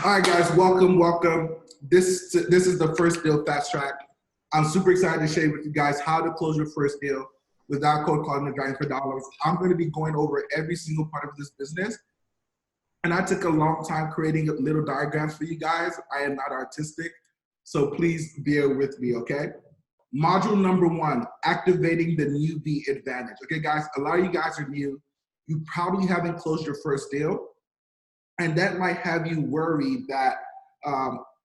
All right, guys, welcome. This is the first deal fast track. I'm super excited to share with you guys how to close your first deal without cold calling and driving for dollars. I'm going to be going over every single part of this business, and I took a long time creating little diagrams for you guys. I am not artistic, so please bear with me, okay? Module number 1, activating the newbie advantage. Okay, guys, a lot of you guys are new. You probably haven't closed your first deal. And that might have you worried that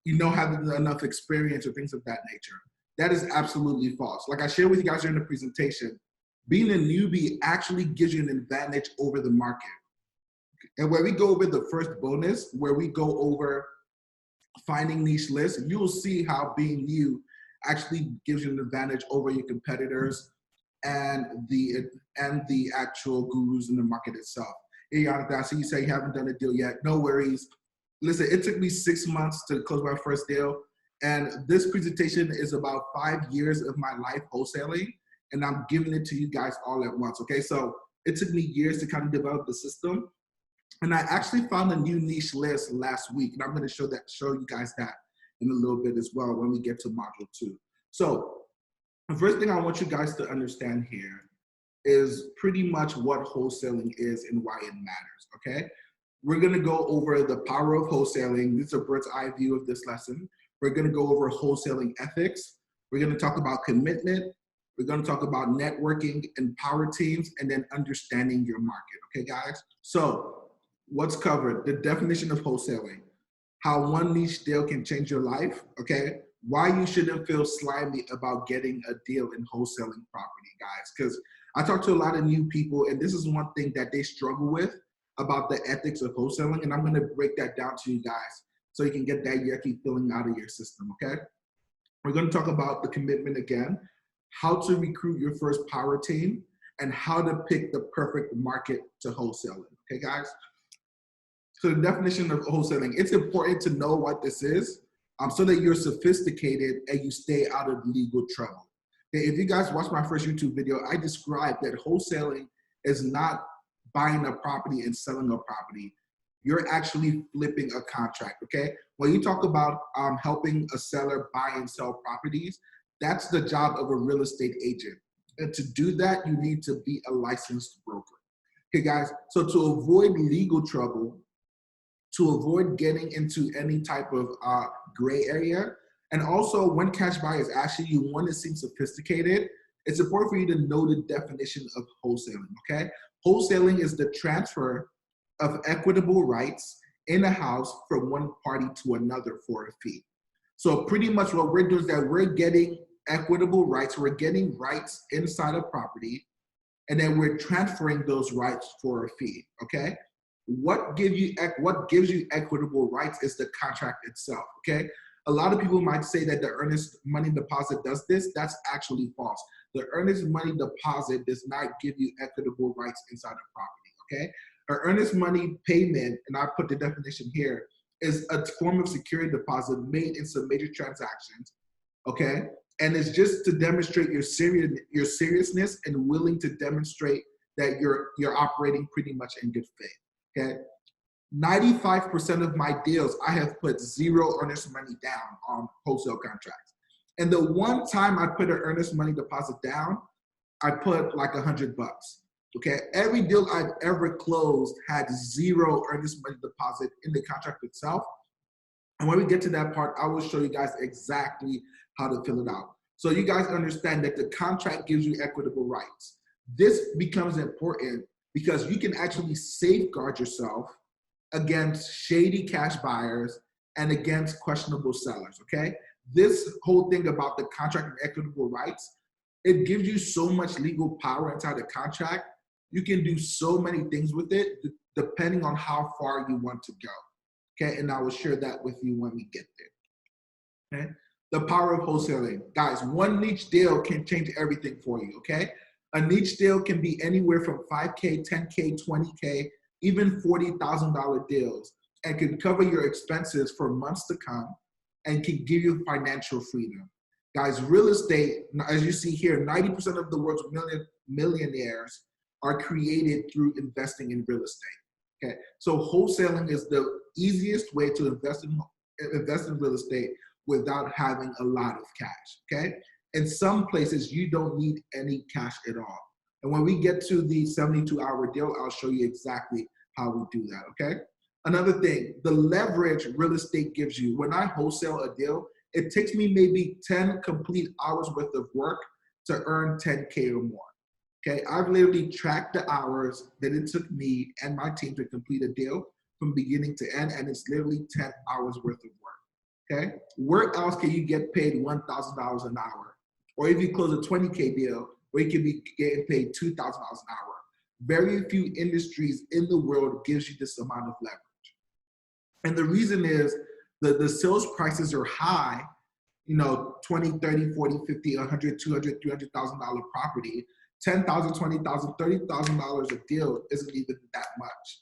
you don't have enough experience or things of that nature. That is absolutely false. Like I shared with you guys during the presentation, being a newbie actually gives you an advantage over the market. And where we go over the first bonus, where we go over finding niche lists, you will see how being new actually gives you an advantage over your competitors and the actual gurus in the market itself. Hey, Jonathan, I see you say you haven't done a deal yet. No worries. Listen, it took me 6 months to close my first deal. And this presentation is about 5 years of my life wholesaling. And I'm giving it to you guys all at once, okay? So it took me years to kind of develop the system. And I actually found a new niche list last week. And I'm going to show you guys that in a little bit as well when we get to module 2. So the first thing I want you guys to understand here is pretty much what wholesaling is and why it matters, okay? We're gonna go over the power of wholesaling. This is a bird's eye view of this lesson. We're gonna go over wholesaling ethics. We're gonna talk about commitment. We're gonna talk about networking and power teams, and then understanding your market, okay, guys? So what's covered? The definition of wholesaling, how one niche deal can change your life, okay? Why you shouldn't feel slimy about getting a deal in wholesaling property, guys, because I talk to a lot of new people, and this is one thing that they struggle with about the ethics of wholesaling, and I'm going to break that down to you guys so you can get that yucky feeling out of your system, okay? We're going to talk about the commitment again, how to recruit your first power team, and how to pick the perfect market to wholesale in, okay, guys? So the definition of wholesaling, it's important to know what this is so that you're sophisticated and you stay out of legal trouble. If you guys watch my first YouTube video, I described that wholesaling is not buying a property and selling a property. You're actually flipping a contract, okay? When you talk about helping a seller buy and sell properties, that's the job of a real estate agent. And to do that, you need to be a licensed broker. Okay, guys, so to avoid legal trouble, to avoid getting into any type of gray area, and also when cash buyers ask you, you want to seem sophisticated, it's important for you to know the definition of wholesaling, okay? Wholesaling is the transfer of equitable rights in a house from one party to another for a fee. So pretty much what we're doing is that we're getting equitable rights, we're getting rights inside a property, and then we're transferring those rights for a fee, okay? What gives you equitable rights is the contract itself, okay? A lot of people might say that the earnest money deposit does this. That's actually false. The earnest money deposit does not give you equitable rights inside a property, okay? An earnest money payment, and I put the definition here, is a form of security deposit made in some major transactions, okay? And it's just to demonstrate your seriousness and willing to demonstrate that you're operating pretty much in good faith, okay? 95% of my deals, I have put zero earnest money down on wholesale contracts. And the one time I put an earnest money deposit down, I put like $100, okay? Every deal I've ever closed had zero earnest money deposit in the contract itself. And when we get to that part, I will show you guys exactly how to fill it out. So you guys understand that the contract gives you equitable rights. This becomes important because you can actually safeguard yourself against shady cash buyers and against questionable sellers, okay? This whole thing about the contract and equitable rights, it gives you so much legal power inside the contract. You can do so many things with it depending on how far you want to go, okay? And I will share that with you when we get there, okay? The power of wholesaling. Guys, one niche deal can change everything for you, okay? A niche deal can be anywhere from 5K, 10K, 20K, even $40,000 deals, and can cover your expenses for months to come and can give you financial freedom. Guys, real estate, as you see here, 90% of the world's millionaires are created through investing in real estate, okay? So wholesaling is the easiest way to invest in real estate without having a lot of cash, okay? In some places, you don't need any cash at all. And when we get to the 72-hour deal, I'll show you exactly how we do that, okay? Another thing, the leverage real estate gives you. When I wholesale a deal, it takes me maybe 10 complete hours worth of work to earn 10K or more. Okay, I've literally tracked the hours that it took me and my team to complete a deal from beginning to end, and it's literally 10 hours worth of work. Okay, where else can you get paid $1,000 an hour? Or if you close a 20K deal, where you can be getting paid $2,000 an hour. Very few industries in the world gives you this amount of leverage. And the reason is that the sales prices are high, you know, 20, 30, 40, 50, 100, 200, $300,000 property. $10,000, $20,000, $30,000 a deal isn't even that much.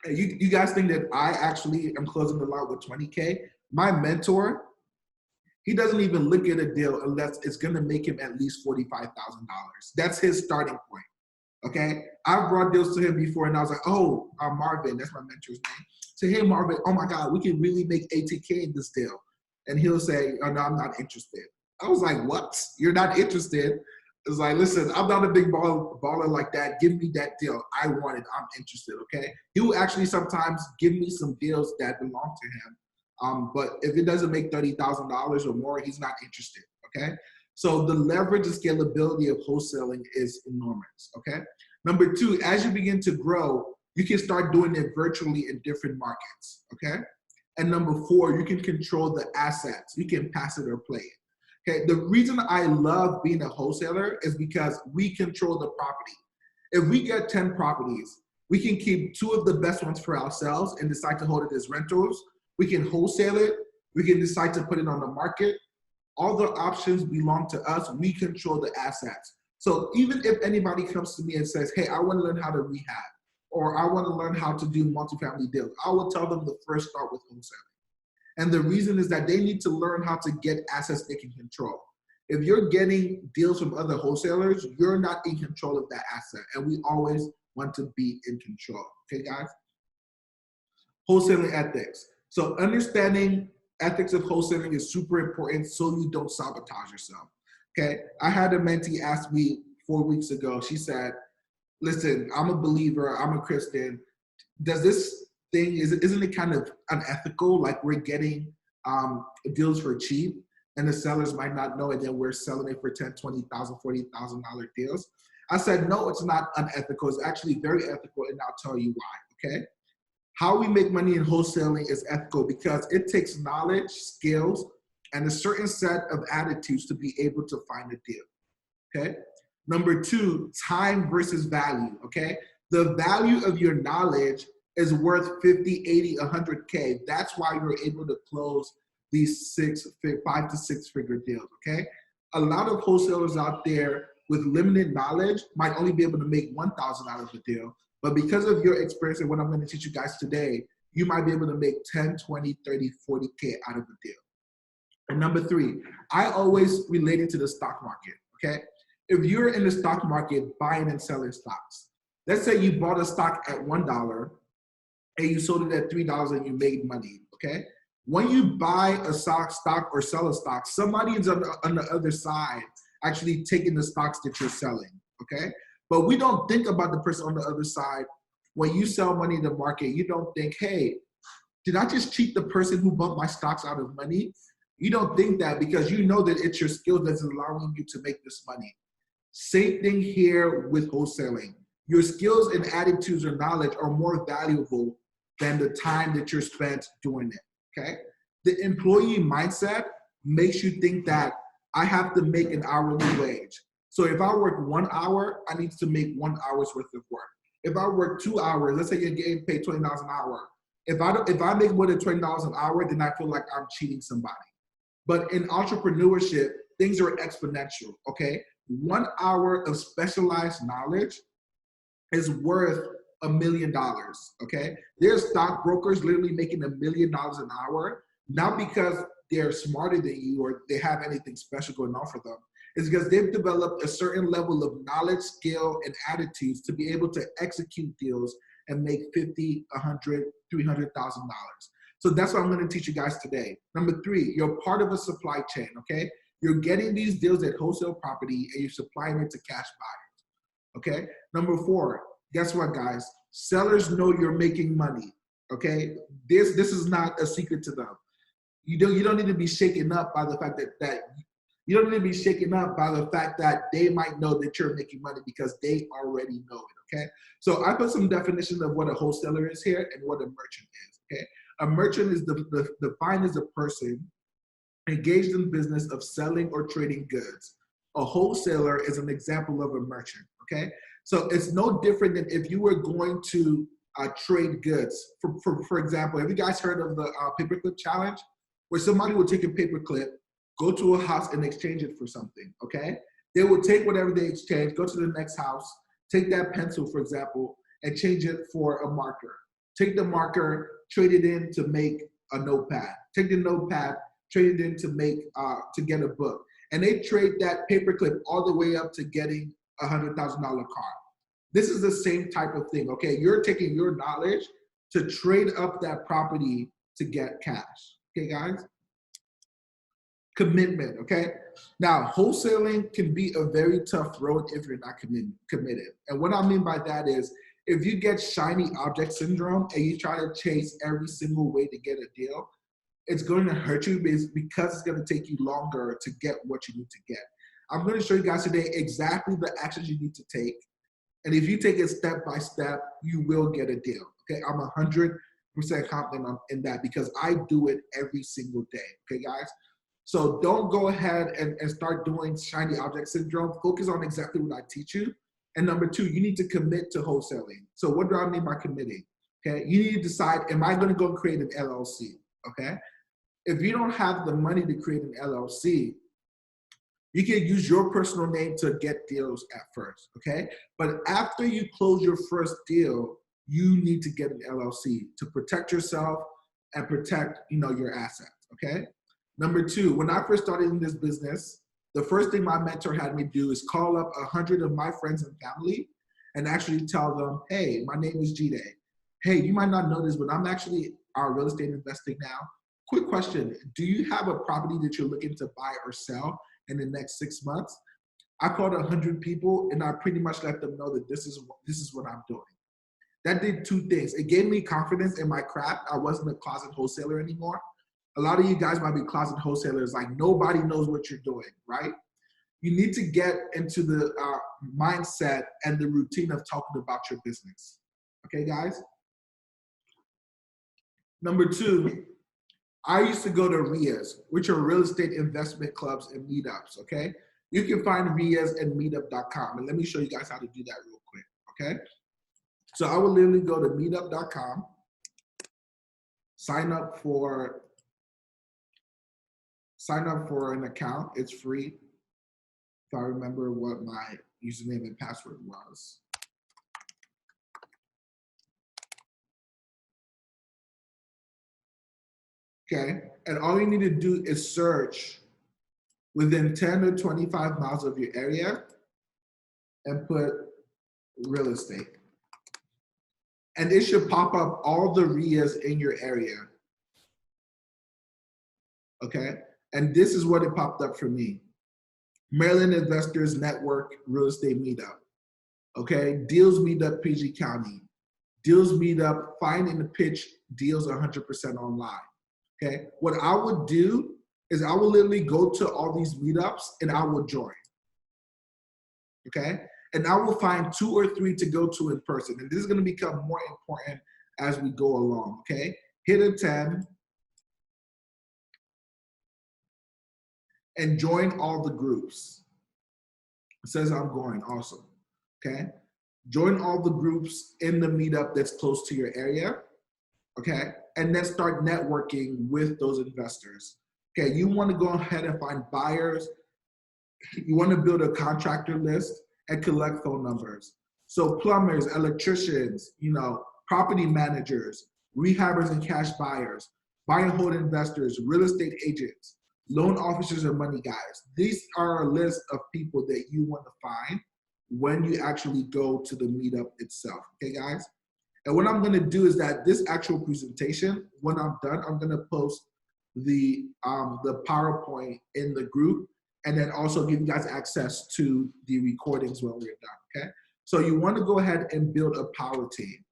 You guys think that I actually am closing the lot with 20K? My mentor, he doesn't even look at a deal unless it's gonna make him at least $45,000. That's his starting point, okay? I've brought deals to him before and I was like, oh, Marvin, that's my mentor's name. Say, hey Marvin, oh my God, we can really make 80K in this deal. And he'll say, oh no, I'm not interested. I was like, what? You're not interested? It's like, listen, I'm not a big baller like that. Give me that deal. I want it. I'm interested, okay? He will actually sometimes give me some deals that belong to him. But if it doesn't make $30,000 or more, he's not interested, okay? So the leverage and scalability of wholesaling is enormous, okay? Number two, as you begin to grow, you can start doing it virtually in different markets, okay? And number four, you can control the assets. You can pass it or play it. Okay, the reason I love being a wholesaler is because we control the property. If we get 10 properties, we can keep 2 of the best ones for ourselves and decide to hold it as rentals. We can wholesale it. We can decide to put it on the market. All the options belong to us. We control the assets. So even if anybody comes to me and says, hey, I want to learn how to rehab, or I want to learn how to do multifamily deals, I will tell them to first start with wholesaling. And the reason is that they need to learn how to get assets they can control. If you're getting deals from other wholesalers, you're not in control of that asset. And we always want to be in control. Okay, guys? Wholesaling ethics. So understanding ethics of wholesaling is super important so you don't sabotage yourself. Okay, I had a mentee ask me 4 weeks ago. She said, listen, I'm a believer, I'm a Christian. Does this thing, isn't it kind of unethical? Like we're getting deals for cheap and the sellers might not know it, then we're selling it for $10,000, $20,000, $40,000 deals. I said, no, it's not unethical. It's actually very ethical, and I'll tell you why, okay? How we make money in wholesaling is ethical because it takes knowledge, skills, and a certain set of attitudes to be able to find a deal, okay? Number two, time versus value, okay? The value of your knowledge is worth 50, 80, 100K. That's why you're able to close these 5 to 6 figure deals, okay? A lot of wholesalers out there with limited knowledge might only be able to make 1,000 out of a deal, but because of your experience and what I'm gonna teach you guys today, you might be able to make 10, 20, 30, 40K out of a deal. And number three, I always relate it to the stock market, okay? If you're in the stock market buying and selling stocks, let's say you bought a stock at $1 and you sold it at $3 and you made money, okay? When you buy a stock or sell a stock, somebody is on the other side actually taking the stocks that you're selling, okay? But we don't think about the person on the other side. When you sell money in the market, you don't think, hey, did I just cheat the person who bought my stocks out of money? You don't think that because you know that it's your skill that's allowing you to make this money. Same thing here with wholesaling. Your skills and attitudes or knowledge are more valuable than the time that you're spent doing it, okay? The employee mindset makes you think that I have to make an hourly wage. So if I work 1 hour, I need to make 1 hour's worth of work. If I work 2 hours, let's say you're getting paid $20 an hour. If I make more than $20 an hour, then I feel like I'm cheating somebody. But in entrepreneurship, things are exponential, okay? 1 hour of specialized knowledge is worth $1 million, okay? There's stockbrokers literally making $1 million an hour, not because they're smarter than you or they have anything special going on for them. It's because they've developed a certain level of knowledge, skill, and attitudes to be able to execute deals and make $50, $100, $300,000. So that's what I'm going to teach you guys today. Number 3, you're part of a supply chain, okay? You're getting these deals at wholesale property and you're supplying it to cash buyers, okay? Number 4, guess what, guys? Sellers know you're making money, okay? This is not a secret to them. You don't need to be shaken up by the fact that you don't need to be shaken up by the fact that they might know that you're making money because they already know it, okay? So I put some definitions of what a wholesaler is here and what a merchant is, okay? A merchant is defined as a person engaged in business of selling or trading goods. A wholesaler is an example of a merchant, okay? So it's no different than if you were going to trade goods. For example, have you guys heard of the paperclip challenge? Where somebody will take a paperclip, go to a house and exchange it for something, okay? They will take whatever they exchange, go to the next house, take that pencil, for example, and change it for a marker. Take the marker, trade it in to make a notepad. Take the notepad, trade it in to make to get a book. And they trade that paperclip all the way up to getting a $100,000 car. This is the same type of thing, okay? You're taking your knowledge to trade up that property to get cash, okay, guys? Commitment, okay? Now, wholesaling can be a very tough road if you're not committed. And what I mean by that is, if you get shiny object syndrome and you try to chase every single way to get a deal, it's going to hurt you because it's going to take you longer to get what you need to get. I'm going to show you guys today exactly the actions you need to take. And if you take it step by step, you will get a deal, okay? I'm 100% confident in that because I do it every single day, okay, guys? So don't go ahead and start doing shiny object syndrome. Focus on exactly what I teach you. And number 2, you need to commit to wholesaling. So what do I mean by committing? Okay, you need to decide, am I going to go create an LLC? Okay, if you don't have the money to create an LLC, you can use your personal name to get deals at first. Okay, but after you close your first deal, you need to get an LLC to protect yourself and protect, your assets. Okay. Number 2, when I first started in this business, the first thing my mentor had me do is call up 100 of my friends and family and actually tell them, hey, my name is G-Day. Hey, you might not know this, but I'm actually real estate investing now. Quick question, do you have a property that you're looking to buy or sell in the next 6 months? I called 100 people and I pretty much let them know that this is what I'm doing. That did 2 things. It gave me confidence in my craft. I wasn't a closet wholesaler anymore. A lot of you guys might be closet wholesalers, like nobody knows what you're doing, right? You need to get into the mindset and the routine of talking about your business. Okay, guys? Number 2, I used to go to RIAs, which are real estate investment clubs and meetups, okay? You can find RIAs at meetup.com. And let me show you guys how to do that real quick, okay? So I will literally go to meetup.com, sign up for an account. It's free. If I remember what my username and password was. Okay, and all you need to do is search within 10 or 25 miles of your area and put real estate. And it should pop up all the RIAs in your area. Okay, and this is what it popped up for me. Maryland Investors Network Real Estate Meetup. Okay, Deals Meetup PG County. Deals Meetup Find and Pitch Deals 100% online. Okay, what I would do is I will literally go to all these meetups and I will join. Okay, and I will find 2 or 3 to go to in person. And this is going to become more important as we go along. Okay, hit attend and join all the groups. It says I'm going, awesome. Okay, join all the groups in the meetup that's close to your area. Okay, and then start networking with those investors. Okay, you want to go ahead and find buyers. You want to build a contractor list and collect phone numbers. So plumbers, electricians, property managers, rehabbers and cash buyers, buy and hold investors, real estate agents, loan officers and money guys. These are a list of people that you want to find when you actually go to the meetup itself, okay, guys? And what I'm gonna do is that this actual presentation, when I'm done, I'm gonna post the PowerPoint in the group, and then also give you guys access to the recordings when we're done, okay? So you wanna go ahead and build a power team,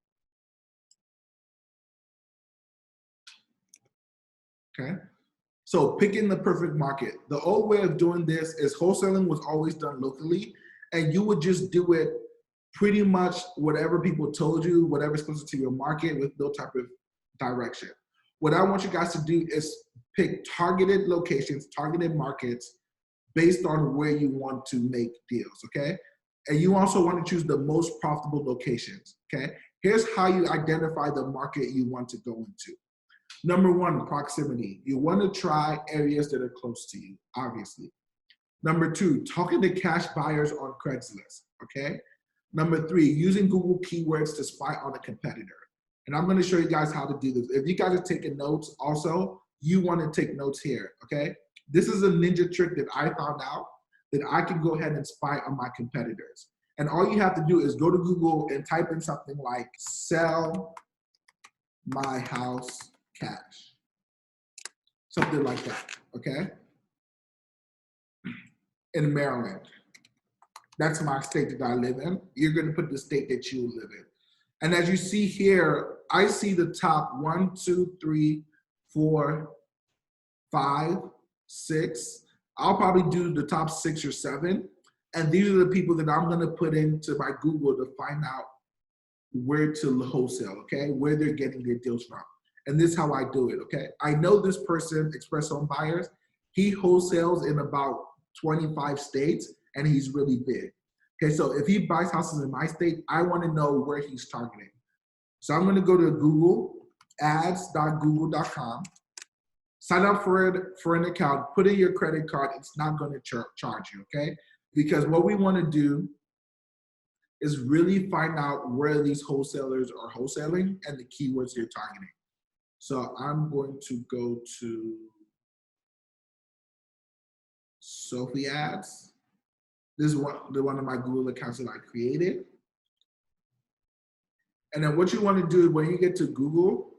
okay? So picking the perfect market. The old way of doing this is wholesaling was always done locally, and you would just do it pretty much whatever people told you, whatever's closer to your market with no type of direction. What I want you guys to do is pick targeted locations, targeted markets based on where you want to make deals, okay? And you also want to choose the most profitable locations, okay? Here's how you identify the market you want to go into. Number one, proximity. You want to try areas that are close to you, obviously. Number two, talking to cash buyers on Craigslist, okay? Number three, using Google keywords to spy on a competitor. And I'm gonna show you guys how to do this. If you guys are taking notes also, you wanna take notes here, okay? This is a ninja trick that I found out that I can go ahead and spy on my competitors. And all you have to do is go to Google and type in something like sell my house cash. Something like that, okay? In Maryland. That's my state that I live in. You're gonna put the state that you live in. And as you see here, I see the top 1, 2, 3, 4, 5, 6. I'll probably do the top 6 or 7. And these are the people that I'm gonna put into my Google to find out where to wholesale, okay? Where they're getting their deals from. And this is how I do it, okay? I know this person, Express Home Buyers, he wholesales in about 25 states, and he's really big. Okay, so if he buys houses in my state, I want to know where he's targeting. So I'm going to go to Google, ads.google.com, sign up for an account, put in your credit card. It's not going to charge you, okay? Because what we want to do is really find out where these wholesalers are wholesaling and the keywords they're targeting. So I'm going to go to Sophie Ads. This is one of my Google accounts that I created. And then what you want to do when you get to Google,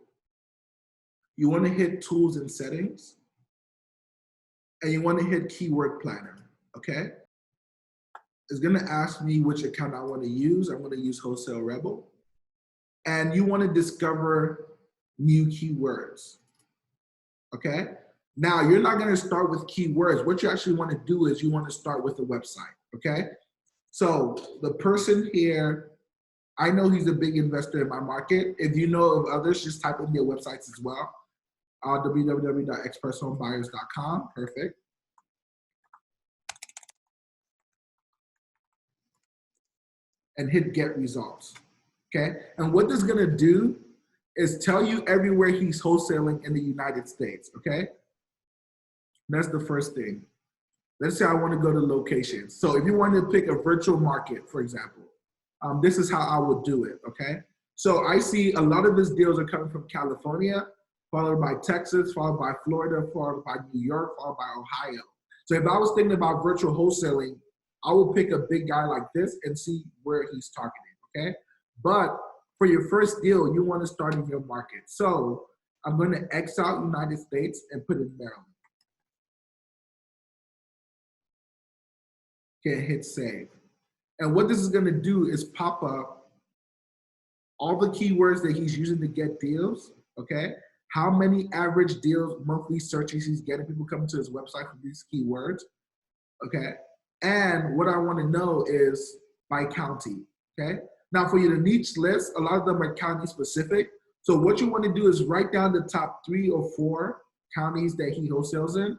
you want to hit tools and settings, and you want to hit keyword planner, okay? It's going to ask me which account I want to use. I'm going to use Wholesale Rebel. And you want to discover new keywords, okay? Now, you're not going to start with keywords. What you actually want to do is you want to start with a website, okay? So the person here, I know he's a big investor in my market. If you know of others, just type in their websites as well. www.expresshomebuyers.com, perfect. And hit get results, okay? And what this is gonna do is tell you everywhere he's wholesaling in the United States, okay? That's the first thing. Let's say I want to go to locations. So if you want to pick a virtual market, for example, this is how I would do it, okay? So I see a lot of his deals are coming from California, followed by Texas, followed by Florida, followed by New York, followed by Ohio. So if I was thinking about virtual wholesaling, I would pick a big guy like this and see where he's targeting, okay? But for your first deal, you want to start in your market. So I'm going to X out United States and put in Maryland. Okay, hit save. And what this is going to do is pop up all the keywords that he's using to get deals, okay? How many average deals, monthly searches he's getting, people coming to his website for these keywords, okay? And what I want to know is by county, okay? Now for your niche list, a lot of them are county specific. So what you want to do is write down the top 3 or 4 counties that he wholesales in.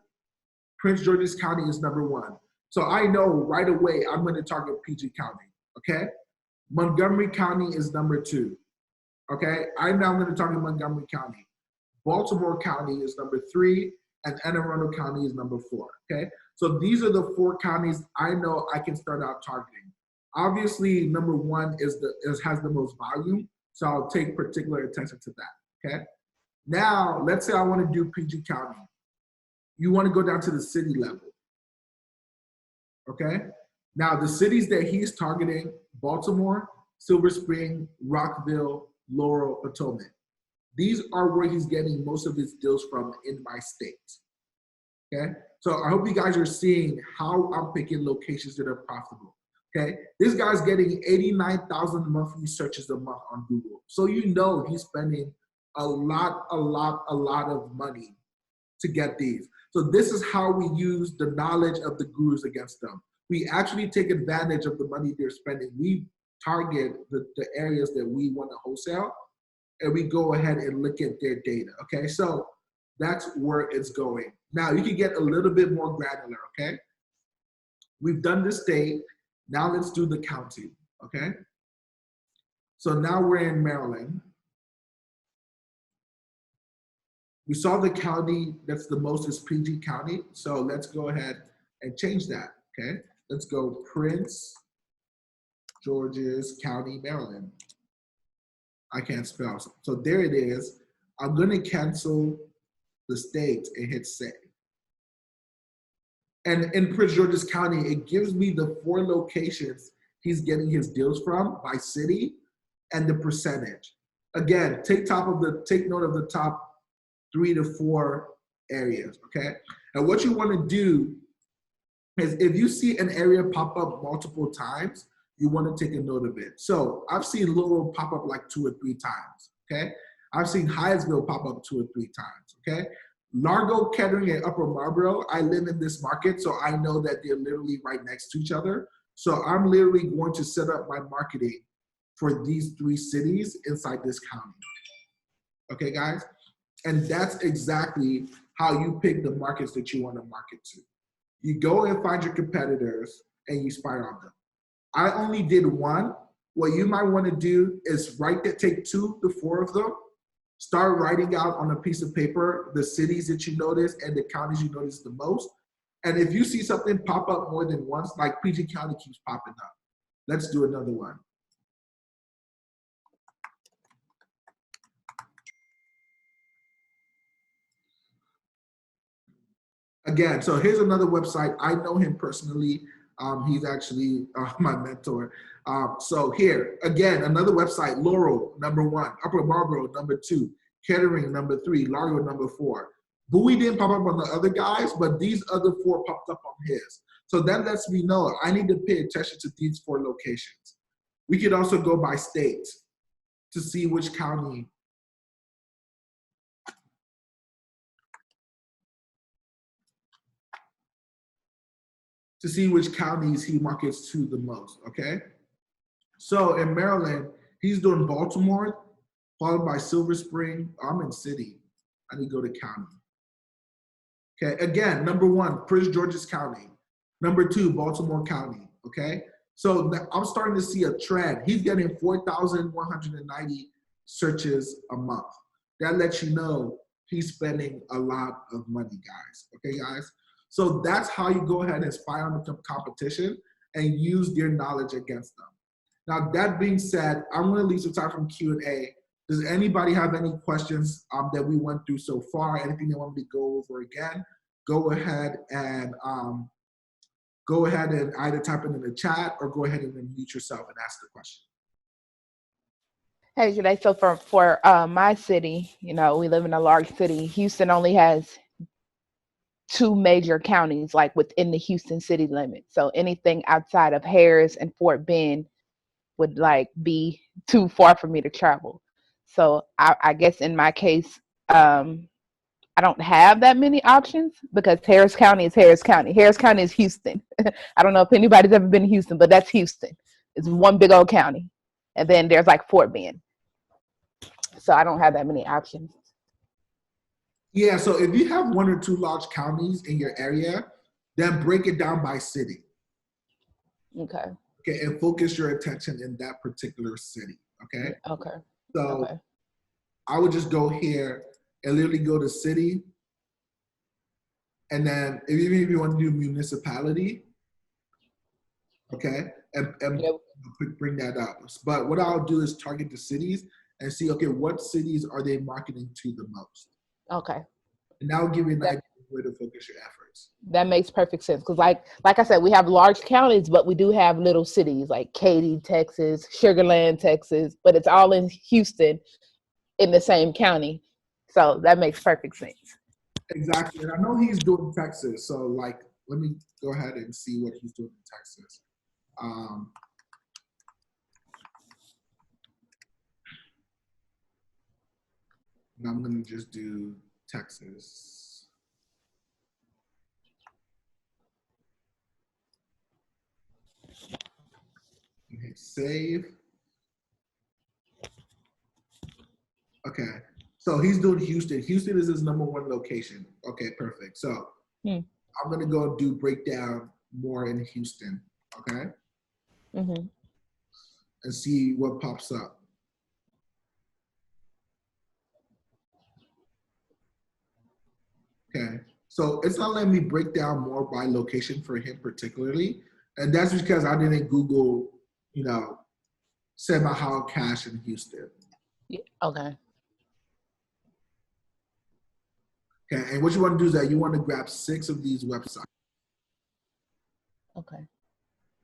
Prince George's County is #1. So I know right away I'm going to target PG County, okay? Montgomery County is #2, okay? I'm now going to target Montgomery County. Baltimore County is #3, and Anne Arundel County is #4, okay? So these are the 4 counties I know I can start out targeting. Obviously, #1 has the most volume, so I'll take particular attention to that, okay? Now, let's say I want to do PG County. You want to go down to the city level. Okay, now the cities that he's targeting: Baltimore, Silver Spring, Rockville, Laurel, Potomac. These are where he's getting most of his deals from in my state. Okay, so I hope you guys are seeing how I'm picking locations that are profitable. Okay, this guy's getting 89,000 monthly searches a month on Google. So you know he's spending a lot of money to get these. So this is how we use the knowledge of the gurus against them. We actually take advantage of the money they're spending. We target the areas that we want to wholesale, and we go ahead and look at their data, okay? So that's where it's going. Now you can get a little bit more granular, okay? We've done the state, now let's do the county, okay? So now we're in Maryland. We saw the county that's the most is PG County, so let's go ahead and change that, okay? Let's go Prince George's County, Maryland. I can't spell. So there it is. I'm gonna cancel the state and hit save. And in Prince George's County, it gives me the 4 locations he's getting his deals from by city and the percentage. Again, take note of the top 3 to 4 areas, okay? And what you wanna do is if you see an area pop up multiple times, you want to take a note of it. So I've seen Laurel pop up like 2 or 3 times, okay? I've seen Hyattsville pop up 2 or 3 times, okay? Largo, Kettering, and Upper Marlboro, I live in this market, so I know that they're literally right next to each other. So I'm literally going to set up my marketing for these 3 cities inside this county. Okay, guys? And that's exactly how you pick the markets that you want to market to. You go and find your competitors and you spy on them. I only did 1. What you might want to do is take 2 to 4 of them, start writing out on a piece of paper the cities that you notice and the counties you notice the most. And if you see something pop up more than once, like PG County keeps popping up, let's do another one. Again, so here's another website. I know him personally. He's actually my mentor. So here, again, another website, Laurel, #1, Upper Marlboro, #2, Kettering, #3, Largo, #4. Bowie didn't pop up on the other guys, but these other 4 popped up on his. So that lets me know I need to pay attention to these 4 locations. We could also go by state to see which county. To see which counties he markets to the most, okay? So in Maryland, he's doing Baltimore, followed by Silver Spring. I'm in city. I need to go to county. Okay, again, #1, Prince George's County. #2, Baltimore County, okay? So I'm starting to see a trend. He's getting 4,190 searches a month. That lets you know he's spending a lot of money, guys, okay, guys? So that's how you go ahead and spy on the competition and use their knowledge against them. Now, that being said, I'm gonna leave some time from Q&A. Does anybody have any questions that we went through so far? Anything they want me to go over again? Go ahead and either type it in the chat or go ahead and unmute yourself and ask the question. Hey, Janae, so for my city, we live in a large city. Houston only has 2 major counties, like within the Houston city limits. So anything outside of Harris and Fort Bend would like be too far for me to travel. So I guess in my case, I don't have that many options because Harris County is Harris County. Harris County is Houston. I don't know if anybody's ever been to Houston, but that's Houston. It's one big old county. And then there's like Fort Bend. So I don't have that many options. Yeah, so if you have 1 or 2 large counties in your area, then break it down by city. Okay. Okay, and focus your attention in that particular city, okay? Okay. So okay. I would just go here and literally go to city. And then even if you want to do municipality, okay, and yep. Bring that up. But what I'll do is target the cities and see, okay, what cities are they marketing to the most? Okay. And that will give you an idea of where to focus your efforts. That makes perfect sense because, like I said, we have large counties, but we do have little cities like Katy, Texas, Sugar Land, Texas, but it's all in Houston in the same county. So that makes perfect sense. Exactly. And I know he's doing Texas. So, like, let me go ahead and see what he's doing in Texas. And I'm going to just do Texas. And hit save. Okay. So he's doing Houston. Houston is his #1 location. Okay, perfect. So I'm going to go do breakdown more in Houston. Okay. Mm-hmm. And see what pops up. Okay. So it's not letting me break down more by location for him particularly. And that's because I didn't Google, semi-how cash in Houston. Yeah. Okay. Okay. And what you want to do is that you want to grab 6 of these websites. Okay.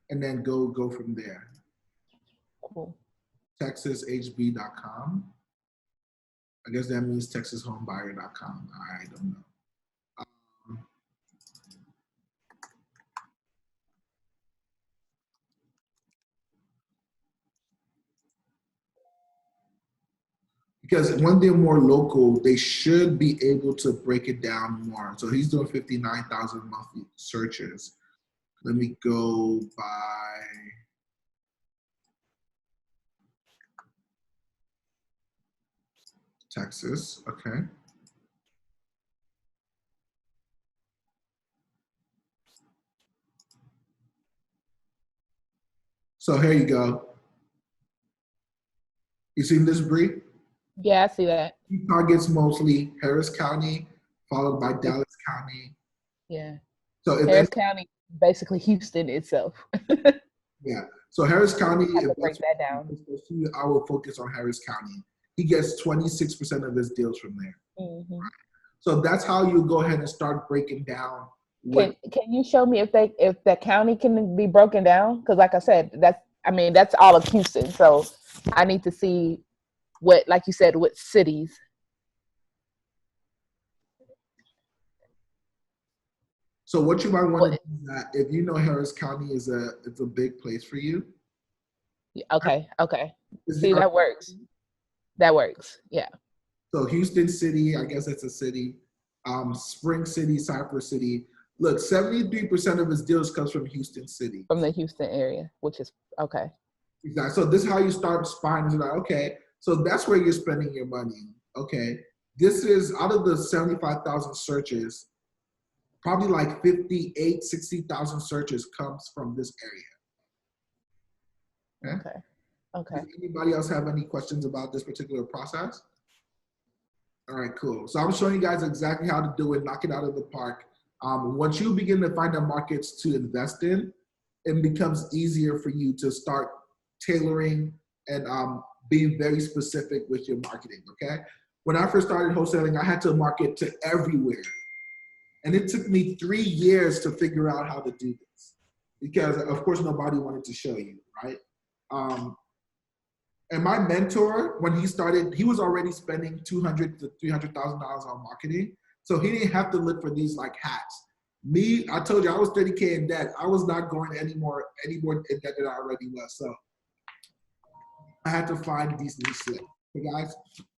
And then go from there. Cool. TexasHB.com. I guess that means TexasHomebuyer.com. I don't know. Because when they're more local, they should be able to break it down more. So he's doing 59,000 monthly searches. Let me go by Texas. Okay. So here you go. You seen this, Bree? Yeah, I see that. He targets mostly Harris County, followed by Dallas County. Yeah. So Harris County, basically Houston itself. Yeah. So Harris County, I have to break that down. I will focus on Harris County. He gets 26% of his deals from there. Mm-hmm. Right? So that's how you go ahead and start breaking down. Can you show me if the county can be broken down? Because like I said, that's all of Houston. So I need to see what, like you said, what cities. So what you might want to do is that if you know Harris County it's a big place for you. Okay. See, that works. That works. Yeah. So Houston City, I guess it's a city. Spring City, Cypress City. Look, 73% of his deals comes from Houston City. From the Houston area, which is okay. Exactly. So this is how you start spying. It's like, okay, so that's where you're spending your money. Okay. This is out of the 75,000 searches, probably like 58, 60,000 searches comes from this area. Okay. Does anybody else have any questions about this particular process? All right, cool. So I'm showing you guys exactly how to do it, knock it out of the park. Once you begin to find the markets to invest in, it becomes easier for you to start tailoring and being very specific with your marketing, okay? When I first started wholesaling, I had to market to everywhere. And it took me 3 years to figure out how to do this because, of course, nobody wanted to show you, right? And my mentor, when he started, he was already spending $200,000 to $300,000 on marketing. So he didn't have to look for these like hats. Me, I told you I was 30K in debt. I was not going any more in debt than I already was. So I had to find these new slips. Okay, guys?